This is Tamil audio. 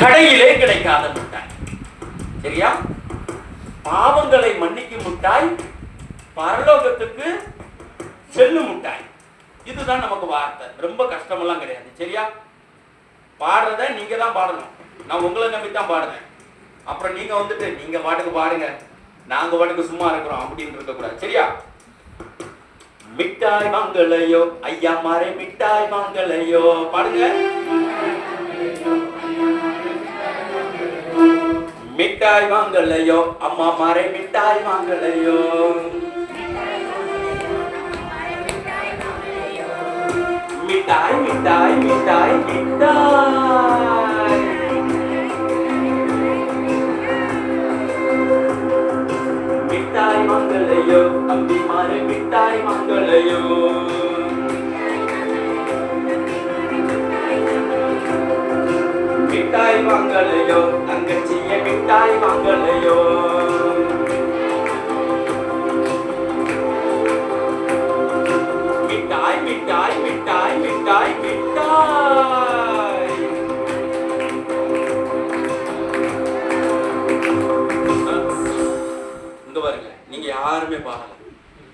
கடையிலே கிடைக்காத மிட்டாய். சரியா? பாவங்களை மன்னிக்கும் மிட்டாய், பரலோகத்துக்கு செல்லும் மிட்டாய். இதுதான் நமக்கு வார்த்தை. ரொம்ப கஷ்டமெல்லாம் கிடையாது. சரியா? பாடுறத நீங்க தான் பாடணும். நான் உங்களை நம்பித்தான் பாடுறேன். அப்புறம் நீங்க வந்துட்டு நீங்க பாட்டுக்கு பாடுங்க, நாங்க பாட்டுக்கு சும்மா இருக்கிறோம் அப்படின்னு இருக்க கூடாது. சரியா? மிட்டாய் வாங்கலையோ ஐயா மாறே, மிட்டாய் வாங்கலையோ பாடுங்க. மிட்டாய் வாங்கலையோ அம்மா மாறே, மிட்டாய் வாங்கலையோ. மிட்டாய் மிட்டாய் மிட்டாய் மிட்டாய். மிட்டாய் வாங்கலையோ தம்பி மாறே, மிட்டாய் வாங்கலையோ. மிட்டாய் வாங்கலையோ தங்கச்சிய, மிட்டாய் வாங்கலையோ. மிட்டாய் மிட்டாய் மிட்டாய் மிட்டாய் மிட்டாய். இங்க பாருங்க, நீங்க யாருமே பாருங்க.